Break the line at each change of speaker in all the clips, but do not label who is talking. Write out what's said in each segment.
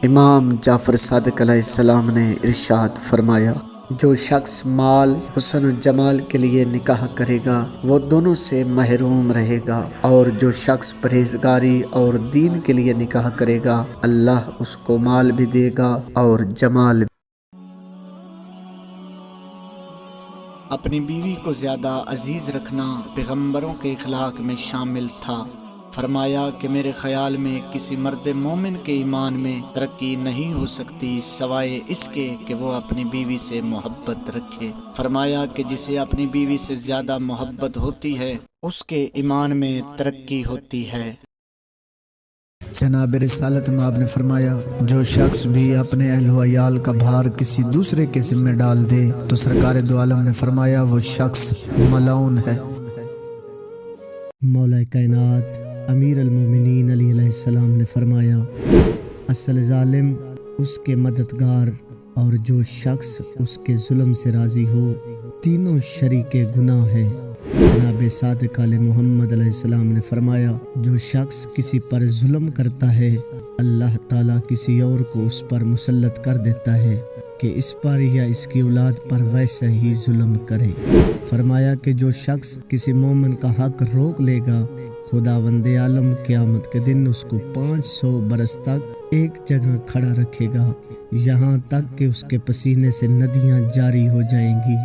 امام جعفر صادق علیہ السلام نے ارشاد فرمایا، جو شخص مال، حسن و جمال کے لیے نکاح کرے گا وہ دونوں سے محروم رہے گا، اور جو شخص پرہیزگاری اور دین کے لیے نکاح کرے گا اللہ اس کو مال بھی دے گا اور جمال بھی۔ اپنی بیوی کو زیادہ عزیز رکھنا پیغمبروں کے اخلاق میں شامل تھا۔ فرمایا کہ میرے خیال میں کسی مرد مومن کے ایمان میں ترقی نہیں ہو سکتی سوائے اس کے کہ وہ اپنی بیوی سے محبت رکھے۔ فرمایا کہ جسے اپنی بیوی سے زیادہ محبت ہوتی ہے اس کے ایمان میں ترقی ہوتی ہے۔ جناب رسالت مآب نے فرمایا، جو شخص بھی اپنے اہل و عیال کا بھار کسی دوسرے کے ذمہ ڈال دے تو سرکار دو عالم نے فرمایا وہ شخص ملعون ہے۔ مولا کائنات امیر المومنین علی علیہ السلام نے فرمایا، اصل ظالم اس کے مددگار اور جو شخص اس کے ظلم سے راضی ہو، تینوں شریک گناہ ہے۔ جناب صادق آل محمد علیہ السلام نے فرمایا، جو شخص کسی پر ظلم کرتا ہے اللہ تعالیٰ کسی اور کو اس پر مسلط کر دیتا ہے کہ اس پر یا اس کی اولاد پر ویسا ہی ظلم کرے۔ فرمایا کہ جو شخص کسی مومن کا حق روک لے گا خداوند عالم قیامت کے دن اس کو 500 برس تک ایک جگہ کھڑا رکھے گا، یہاں تک کہ اس کے پسینے سے ندیاں جاری ہو جائیں گی،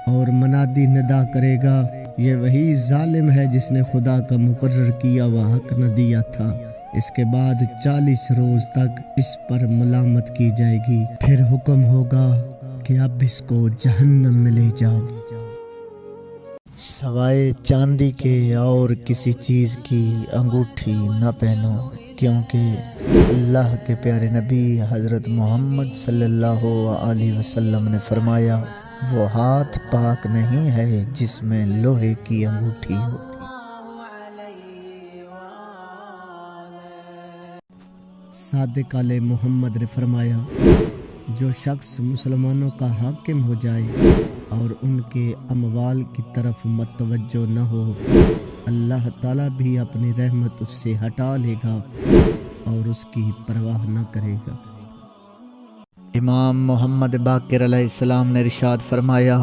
اور منادی ندا کرے گا، یہ وہی ظالم ہے جس نے خدا کا مقرر کیا ہوا حق نہ دیا تھا۔ اس کے بعد 40 روز تک اس پر ملامت کی جائے گی، پھر حکم ہوگا کہ اب اس کو جہنم میں لے جاؤ، سوائے چاندی کے اور کسی چیز کی انگوٹھی نہ پہنو، کیونکہ اللہ کے پیارے نبی حضرت محمد صلی اللہ علیہ وسلم نے فرمایا، وہ ہاتھ پاک نہیں ہے جس میں لوہے کی انگوٹھی ہو۔ صادق علیہ محمد نے فرمایا، جو شخص مسلمانوں کا حاکم ہو جائے اور ان کے اموال کی طرف متوجہ نہ ہو، اللہ تعالیٰ بھی اپنی رحمت اس سے ہٹا لے گا اور اس کی پرواہ نہ کرے گا۔ امام محمد باقر علیہ السلام نے ارشاد فرمایا،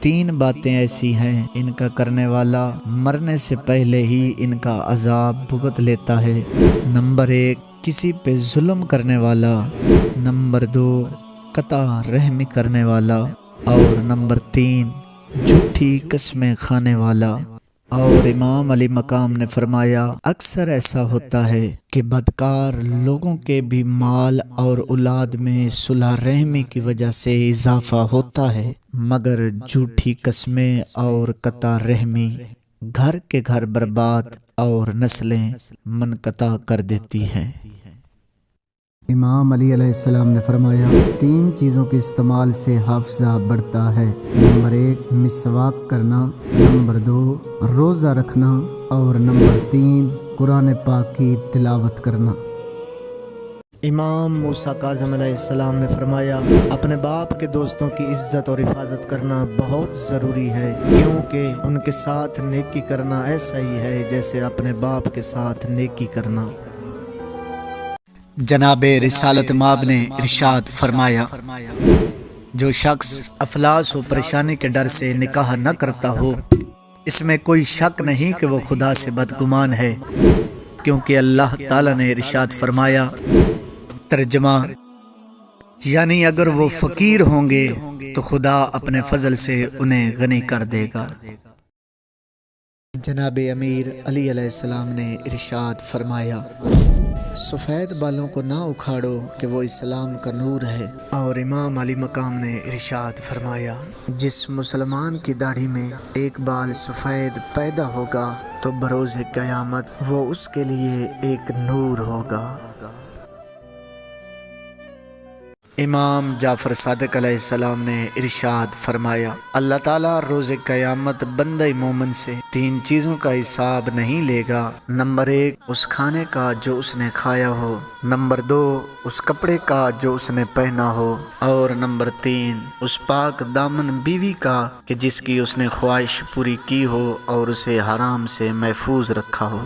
3 باتیں ایسی ہیں ان کا کرنے والا مرنے سے پہلے ہی ان کا عذاب بھگت لیتا ہے۔ نمبر 1 کسی پہ ظلم کرنے والا، نمبر 2 قطع رحمی کرنے والا، اور نمبر 3 جھوٹی قسمیں کھانے والا۔ اور امام علی مقام نے فرمایا، اکثر ایسا ہوتا ہے کہ بدکار لوگوں کے بھی مال اور اولاد میں صلح رحمی کی وجہ سے اضافہ ہوتا ہے، مگر جھوٹی قسمیں اور قطع رحمی گھر کے گھر برباد اور نسلیں منقطع کر دیتی ہیں۔ امام علی علیہ السلام نے فرمایا، 3 چیزوں کے استعمال سے حافظہ بڑھتا ہے۔ نمبر 1 مسواک کرنا، نمبر 2 روزہ رکھنا، اور نمبر 3 قرآن پاک کی تلاوت کرنا۔ امام موسیٰ کاظم علیہ السلام نے فرمایا، اپنے باپ کے دوستوں کی عزت اور حفاظت کرنا بہت ضروری ہے، کیونکہ ان کے ساتھ نیکی کرنا ایسا ہی ہے جیسے اپنے باپ کے ساتھ نیکی کرنا۔ جناب رسالت مآب نے ارشاد فرمایا، جو شخص افلاس و پریشانی کے ڈر سے نکاح نہ کرتا ہو اس میں کوئی شک نہیں کہ وہ خدا سے بدگمان ہے، کیونکہ اللہ تعالیٰ نے ارشاد فرمایا، ترجمہ یعنی اگر وہ فقیر ہوں گے تو خدا اپنے فضل سے انہیں غنی کر دے گا۔ جناب امیر علی علیہ السلام نے ارشاد فرمایا، سفید بالوں کو نہ اکھاڑو کہ وہ اسلام کا نور ہے۔ اور امام علی مقام نے ارشاد فرمایا، جس مسلمان کی داڑھی میں ایک بال سفید پیدا ہوگا تو بروز قیامت وہ اس کے لیے ایک نور ہوگا۔ امام جعفر صادق علیہ السلام نے ارشاد فرمایا، اللہ تعالیٰ روز قیامت بندہ مومن سے 3 چیزوں کا حساب نہیں لے گا۔ نمبر 1 اس کھانے کا جو اس نے کھایا ہو، نمبر 2 اس کپڑے کا جو اس نے پہنا ہو، اور نمبر 3 اس پاک دامن بیوی کا کہ جس کی اس نے خواہش پوری کی ہو اور اسے حرام سے محفوظ رکھا ہو۔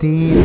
3,